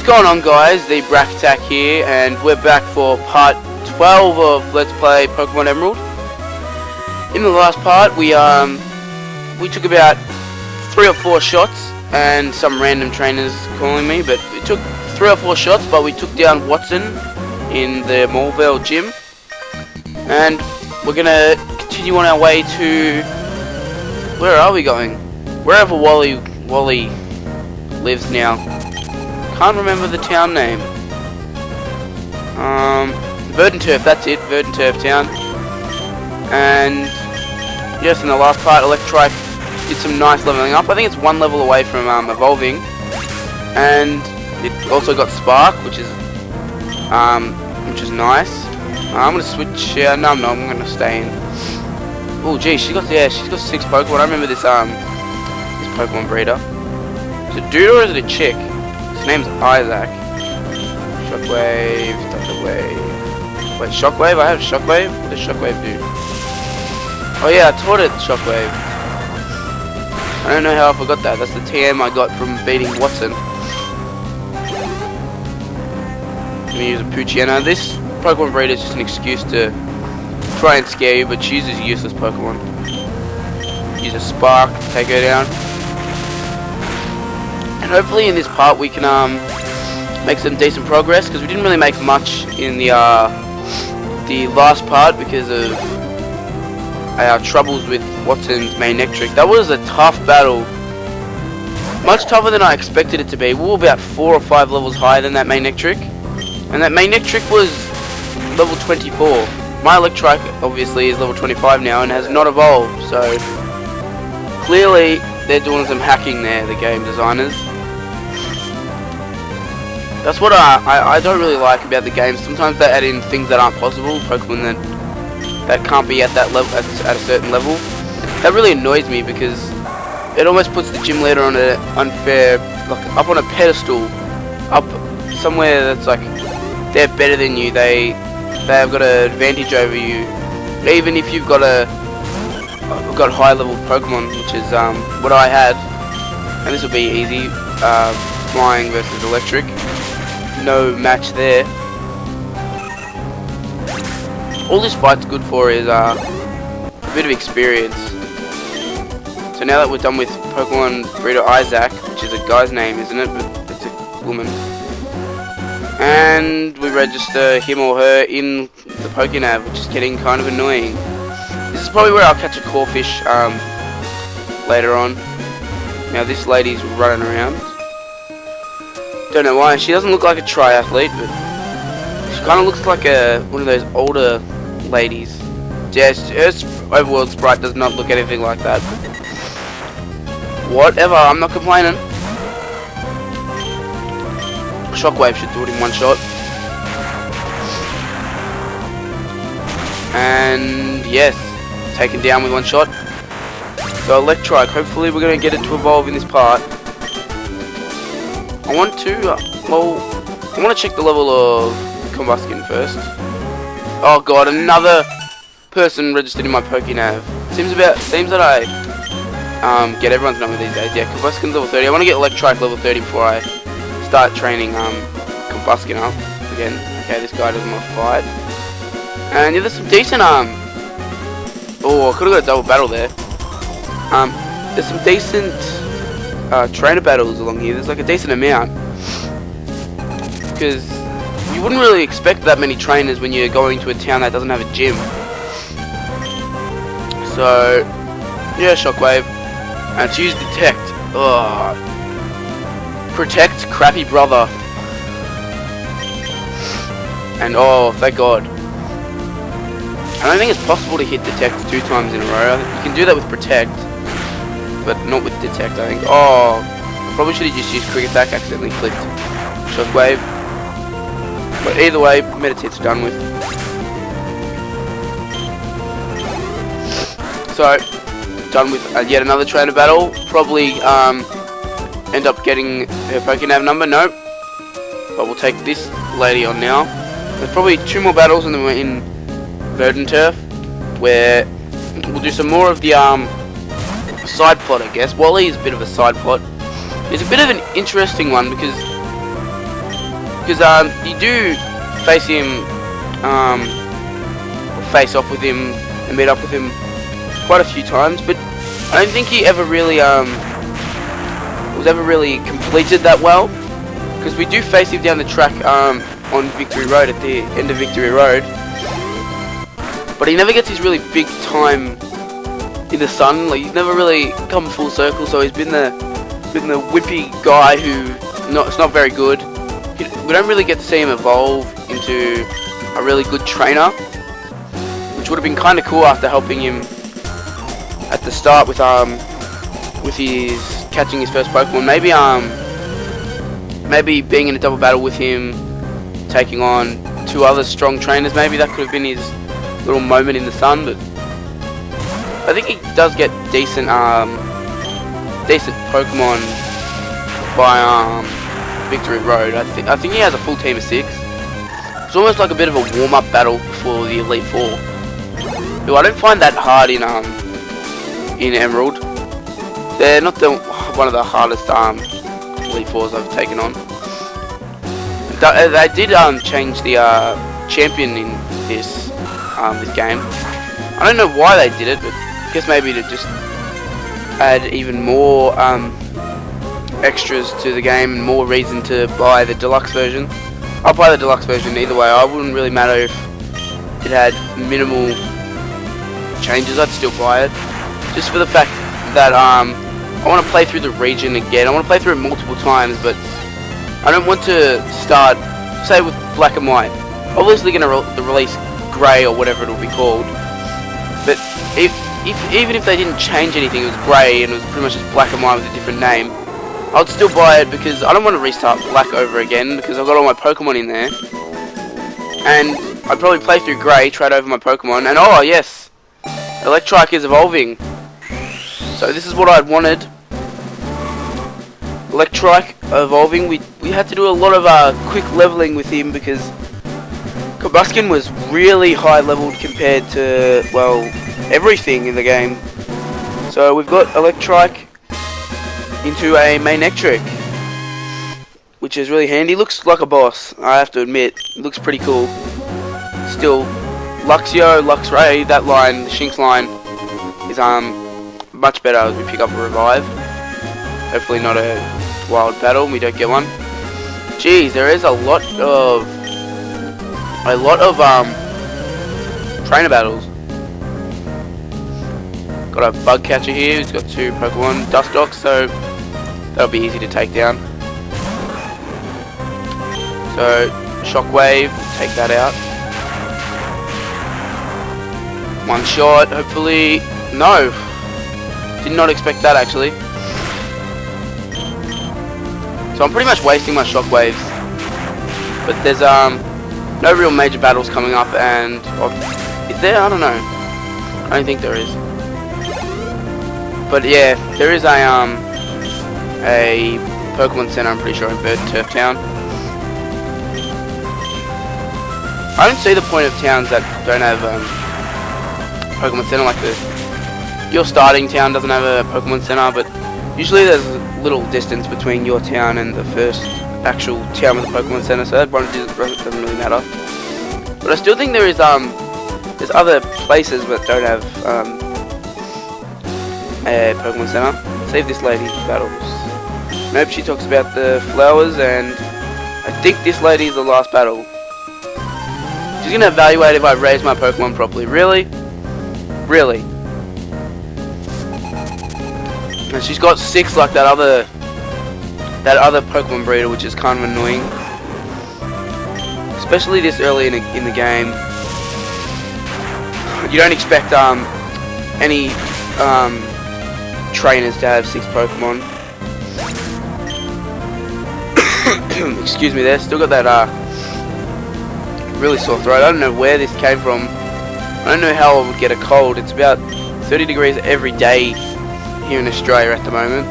going on, guys? The Brack Attack here, and we're back for part 12 of Let's Play Pokemon Emerald. In the last part, we took about 3 or 4 shots, and some random trainers calling me, but it took 3 or 4 shots, but we took down Watson in the Morville gym, and we're gonna continue on our way to... where are we going? Wherever Wally lives now. Can't remember the town name. Verdanturf, that's it, Verdanturf Town. And yes, in the last part, Electrike did some nice leveling up. I think it's 1 level away from evolving, and it also got Spark, which is nice. I'm gonna switch. No, I'm gonna stay in. Oh, geez, she's got 6 Pokemon. I remember this this Pokemon breeder. Is it a dude or is it a chick? His name's Isaac. Shockwave, Thunder Wave. Wait, Shockwave? I have Shockwave? What does Shockwave do? Oh yeah, I taught it Shockwave. I don't know how I forgot that. That's the TM I got from beating Watson. I'm gonna use a Poochyena. This Pokemon breeder is just an excuse to try and scare you, but she uses useless Pokemon. Use a Spark to take her down. And hopefully in this part we can make some decent progress, because we didn't really make much in the last part because of our troubles with Watson's main Nectric. That was a tough battle. Much tougher than I expected it to be. We were about 4 or 5 levels higher than that main Nectric. And that main Nectric was level 24. My Electrike obviously is level 25 now and has not evolved, so clearly they're doing some hacking there, the game designers. That's what I don't really like about the game. Sometimes they add in things that aren't possible, Pokemon that can't be at that level, at a certain level. That really annoys me because it almost puts the gym leader on an unfair, like up on a pedestal, up somewhere that's like they're better than you. They have got an advantage over you, even if you've got high level Pokemon, which is what I had. And this will be easy. Flying versus Electric. No match there. All this fight's good for is a bit of experience. So now that we're done with Pokemon breeder Isaac, which is a guy's name, isn't it? But it's a woman. And we register him or her in the Pokénav, which is getting kind of annoying. This is probably where I'll catch a Corphish later on. Now this lady's running around. Don't know why. She doesn't look like a triathlete, but she kind of looks like one of those older ladies. Yes, her overworld sprite does not look anything like that. Whatever, I'm not complaining. Shockwave should do it in 1 shot. And yes, taken down with 1 shot. So Electrike, hopefully we're going to get it to evolve in this part. I want to check the level of Combuskin first. Oh god, another person registered in my Pokénav. Seems that I get everyone's number these days. Yeah, Combuskin's level 30. I want to get Electrike level 30 before I start training Combuskin up again. Okay, this guy doesn't want to fight. And yeah, there's some decent oh, I could have got a double battle there. There's some decent trainer battles along here. There's like a decent amount, because you wouldn't really expect that many trainers when you're going to a town that doesn't have a gym. So yeah, Shockwave, and to use Detect. Ugh. Protect, crappy brother. And oh, thank god. I don't think it's possible to hit Detect 2 times in a row. You can do that with Protect, but not with Detect, I think. Oh, I probably should have just used Quick Attack, accidentally clicked Shockwave. But either way, Meditite's done with. So, done with yet another trainer battle. Probably end up getting her Pokénav number, nope. But we'll take this lady on now. There's probably 2 more battles and then we're in Verdanturf, where we'll do some more of the side plot, I guess. Wally is a bit of a side plot. It's a bit of an interesting one because because you do face him, face off with him and meet up with him quite a few times, but I don't think he ever really was ever really completed that well, because we do face him down the track on Victory Road, at the end of Victory Road, but he never gets his really big time in the sun. Like, he's never really come full circle, so he's been the whippy guy who it's not very good. We don't really get to see him evolve into a really good trainer, which would have been kind of cool after helping him at the start with his catching his first Pokemon. Maybe being in a double battle with him, taking on 2 other strong trainers. Maybe that could have been his little moment in the sun. But I think he does get decent Pokemon by Victory Road. I think he has a full team of 6. It's almost like a bit of a warm-up battle before the Elite Four. Though I don't find that hard in Emerald. They're not one of the hardest Elite Fours I've taken on. They did change the champion in this game. I don't know why they did it, but I guess maybe to just add even more extras to the game and more reason to buy the deluxe version. I'll buy the deluxe version either way. I wouldn't really matter if it had minimal changes. I'd still buy it, just for the fact that I want to play through the region again. I want to play through it multiple times, but I don't want to start, say, with Black and White. Obviously going to release Grey or whatever it'll be called, but even if they didn't change anything, it was Grey and it was pretty much just Black and White with a different name, I'd still buy it, because I don't want to restart Black over again, because I've got all my Pokemon in there. And I'd probably play through Grey, trade over my Pokemon, and oh yes, Electrike is evolving. So this is what I'd wanted. Electrike evolving. We had to do a lot of quick leveling with him, because Combuskin was really high leveled compared to, well, everything in the game. So we've got Electrike into a Manectric, which is really handy. Looks like a boss, I have to admit. It looks pretty cool. Still, Luxio, Luxray, that line, the Shinx line, is much better as we pick up a Revive. Hopefully not a wild battle, we don't get one. Geez, there is a lot of trainer battles. Got a bug catcher here, he's got 2 Pokemon Dustox, so that'll be easy to take down. So, Shockwave, take that out. One shot, hopefully. No! Did not expect that, actually. So I'm pretty much wasting my Shockwaves. But there's no real major battles coming up, and is there? I don't know. I don't think there is. But yeah, there is a Pokemon Center, I'm pretty sure, in Verdanturf Town. I don't see the point of towns that don't have Pokemon Center, like your starting town doesn't have a Pokemon Center, but usually there's a little distance between your town and the first actual town with a Pokemon Center, so that one doesn't really matter. But I still think there's other places that don't have a Pokemon Center. Save this lady battles. Nope, she talks about the flowers, and I think this lady is the last battle. She's gonna evaluate if I raise my Pokemon properly. Really? Really? And she's got 6 like that other Pokemon breeder, which is kind of annoying. Especially this early in the game. You don't expect any trainers to have 6 Pokemon. Excuse me there, still got that really sore throat. I don't know where this came from. I don't know how I would get a cold. It's about 30 degrees every day here in Australia at the moment,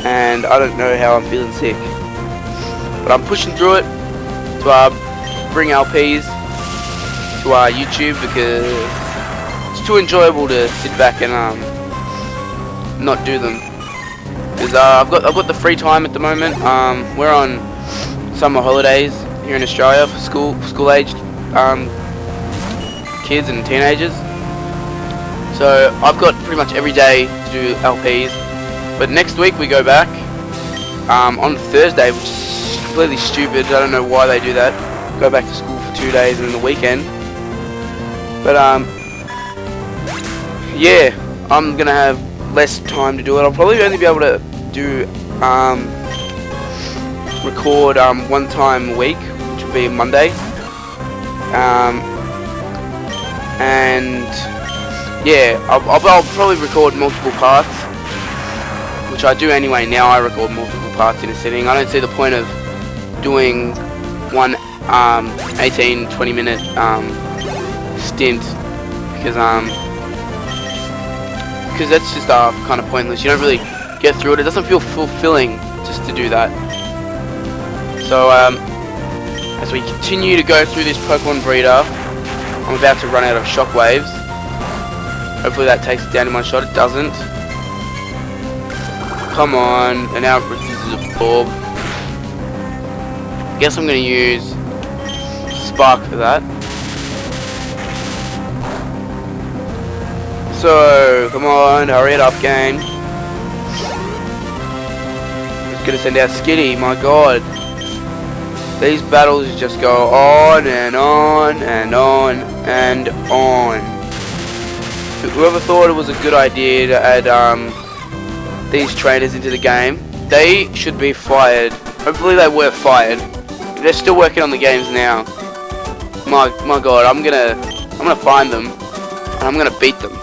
and I don't know how I'm feeling sick. But I'm pushing through it to bring LPs to YouTube, because it's too enjoyable to sit back and not do them. Because I've got the free time at the moment. We're on summer holidays here in Australia for school-aged kids and teenagers. So I've got pretty much every day to do LPs. But next week we go back on Thursday, which is completely stupid. I don't know why they do that. Go back to school for 2 days and then the weekend. But yeah, I'm gonna have less time to do it. I'll probably only be able to do record one time a week, which will be Monday. And yeah, I'll probably record multiple parts, which I do anyway. Now I record multiple parts in a sitting. I don't see the point of doing one 18-20 minute stint, because that's just kind of pointless. You don't really get through it. It doesn't feel fulfilling just to do that. So as we continue to go through this Pokemon breeder, I'm about to run out of shockwaves. Hopefully that takes it down in one shot. It doesn't. Come on. And now it refuses to absorb. Guess I'm going to use Spark for that. So, come on. Hurry it up, game. Just going to send out Skitty. My god. These battles just go on and on and on and on. Whoever thought it was a good idea to add these trainers into the game, they should be fired. Hopefully they were fired. They're still working on the games now. My god, I'm gonna find them and I'm gonna beat them.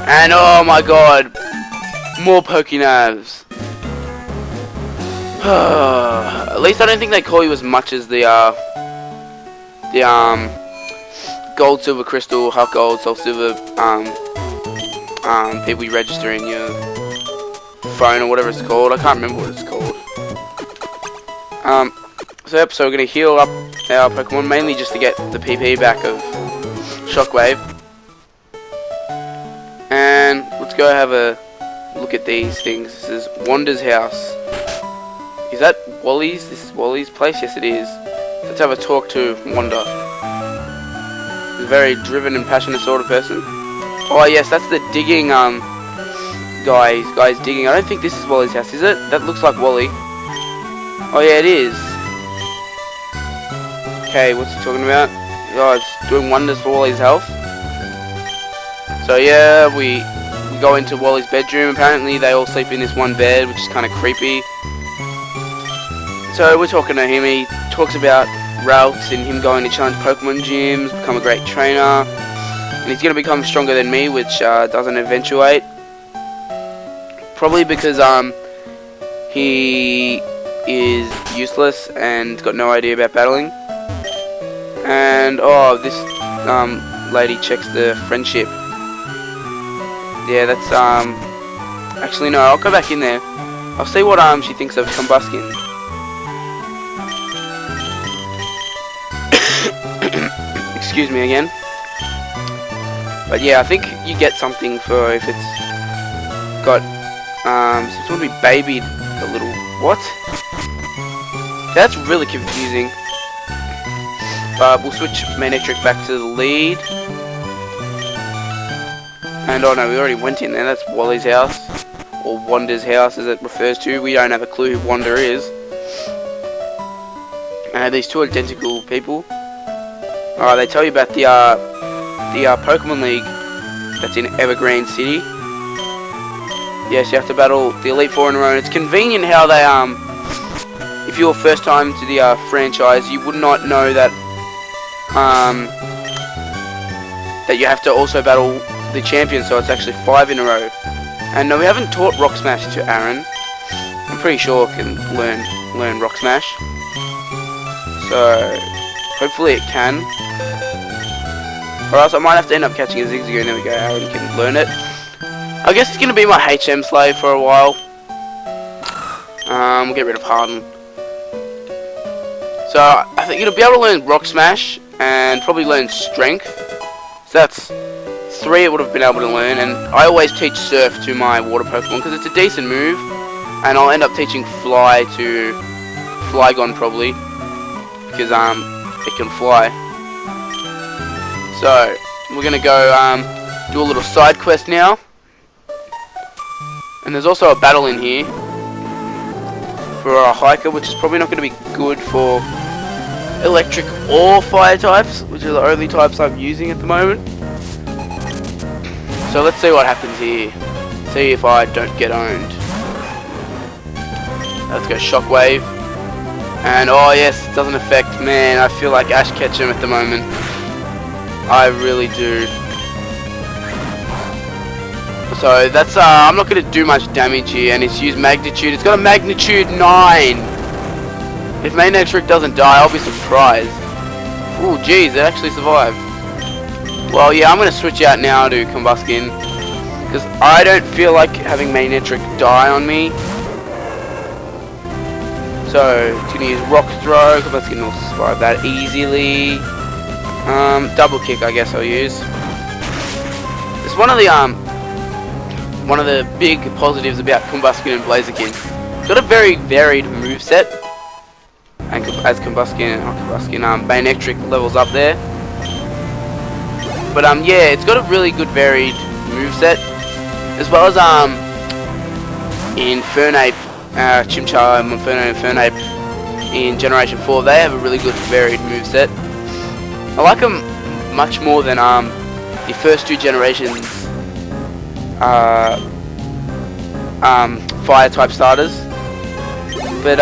And oh my god, more Pokénavs. At least I don't think they call you as much as the gold, silver, crystal, Hulk gold, soul silver people you register in your phone or whatever it's called. I can't remember what it's called. So we're gonna heal up our Pokemon mainly just to get the PP back of Shockwave. And let's go have a look at these things. This is Wanda's house. Is that Wally's? This is Wally's place? Yes, it is. Let's have a talk to Wanda. He's a very driven and passionate sort of person. Oh yes, that's the digging guy's digging. I don't think this is Wally's house, is it? That looks like Wally. Oh yeah, it is. Okay, what's he talking about? Oh, it's doing wonders for Wally's health. So yeah, we go into Wally's bedroom. Apparently they all sleep in this one bed, which is kind of creepy. So we're talking to him. He talks about routes and him going to challenge Pokemon gyms, become a great trainer, and he's going to become stronger than me, which doesn't eventuate. Probably because he is useless and got no idea about battling. And oh, this lady checks the friendship. Yeah, that's actually no, I'll go back in there. I'll see what she thinks of Combuskin. Excuse me again. But yeah, I think you get something for if it's got so it's going to be babied a little. What? That's really confusing. But we'll switch Manectric back to the lead. And oh no, we already went in there. That's Wally's house, or Wanda's house as it refers to. We don't have a clue who Wanda is. And these two identical people. Alright, they tell you about the Pokemon League that's in Evergreen City. Yes, you have to battle the Elite Four in a row. And it's convenient how they if you're first time to the franchise, you would not know that that you have to also battle the champion. So it's actually 5 in a row. And no, we haven't taught Rock Smash to Aaron. I'm pretty sure it can learn Rock Smash. So hopefully it can. Or else I might have to end up catching a Zigzagoon. There we go, Aaron can learn it. I guess it's going to be my HM slave for a while. We'll get rid of Harden. So I think it'll be able to learn Rock Smash and probably learn Strength. So that's 3 it would have been able to learn. And I always teach Surf to my water Pokemon because it's a decent move. And I'll end up teaching Fly Flygon probably, because it can fly. So we're gonna go do a little side quest now, and there's also a battle in here for our hiker, which is probably not going to be good for electric or fire types, which are the only types I'm using at the moment. So let's see what happens here. See if I don't get owned. Let's go Shockwave. And oh yes, it doesn't affect. Man, I feel like Ash Ketchum at the moment. I really do. So that's I'm not going to do much damage here, and it's used magnitude. It's got a magnitude 9. If Magnectric doesn't die, I'll be surprised. Ooh, geez, it actually survived. Well, yeah, I'm going to switch out now to Combuskin, because I don't feel like having Magnectric die on me. So it's going to use Rock Throw. Combuskin will survive that easily. Double Kick, I guess I'll use. It's one of the big positives about Combuskin and Blaziken. It's got a very varied moveset, and as Magnectric levels up there. But yeah, it's got a really good varied moveset, as well as Infernape, Chimchar, Monferno and Fernape in Generation 4. They have a really good varied moveset. I like them much more than the first two generations fire type starters. But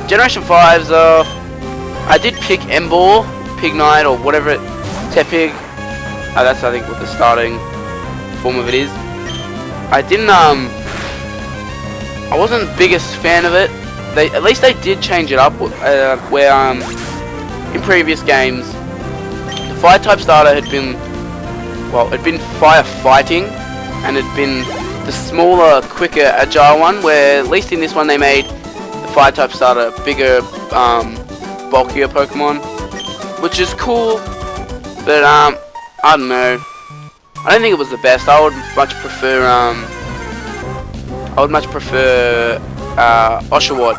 Generation 5's I did pick Emboar, Pignite, or whatever Tepig. That's I think what the starting form of it is. I didn't I wasn't the biggest fan of it. At least they did change it up where in previous games the fire type starter had been fire fighting, and had been the smaller, quicker, agile one, where at least in this one they made the fire type starter a bigger, bulkier Pokemon, which is cool, but I don't know. I don't think it was the best. I would much prefer Oshawott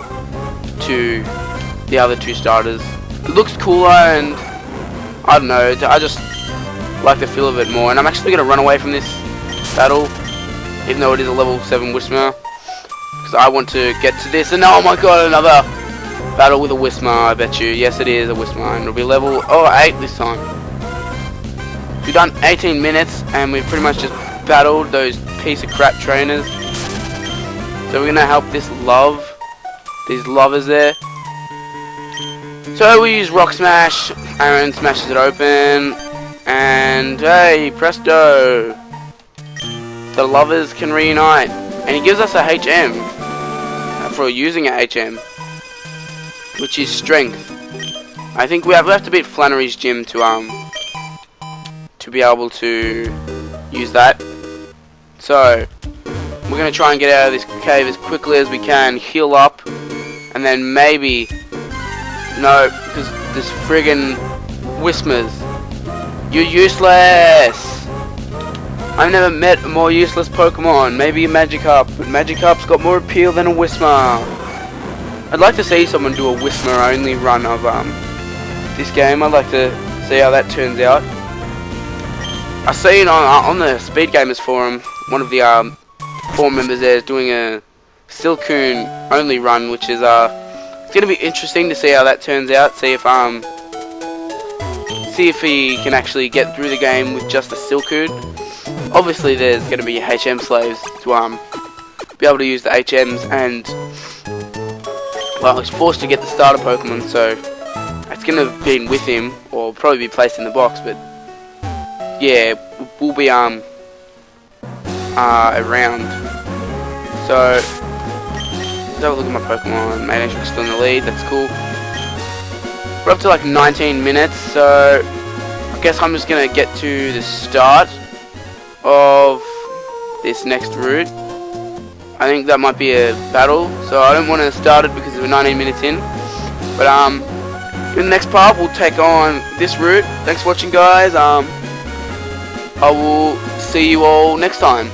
to the other two starters. It looks cooler, and I don't know, I just like the feel of it more. And I'm actually going to run away from this battle, even though it is a level 7 Whismur, because I want to get to this. And oh my god, another battle with a Whismur, I bet you. Yes, it is a Whismur, and it'll be level 8 this time. We've done 18 minutes, and we've pretty much just battled those piece of crap trainers. So we're going to help these lovers there. So we use Rock Smash. Aaron smashes it open, and hey, presto, the lovers can reunite, and he gives us a HM for using a HM, which is Strength. I think we have to beat Flannery's gym to be able to use that. So we're gonna try and get out of this cave as quickly as we can, heal up, and then maybe because this friggin' Whismurs, you're useless. I've never met a more useless Pokemon. Maybe a Magikarp, but Magikarp's got more appeal than a Whismur. I'd like to see someone do a Whismur only run of this game. I'd like to see how that turns out. I seen on the Speed Gamers forum, one of the forum members there is doing a Silcoon only run, which is it's gonna be interesting to see how that turns out. See if he can actually get through the game with just a Silcoon. Obviously, there's gonna be HM slaves to be able to use the HMs, and well, he's forced to get the starter Pokemon, so it's gonna have been with him, or probably be placed in the box. But yeah, we'll be around. So let's have a look at my Pokemon. Magnectric's still in the lead. That's cool. We're up to like 19 minutes, so I guess I'm just gonna get to the start of this next route. I think that might be a battle, so I don't want to start it because we're 19 minutes in. But in the next part, we'll take on this route. Thanks for watching, guys. I will see you all next time.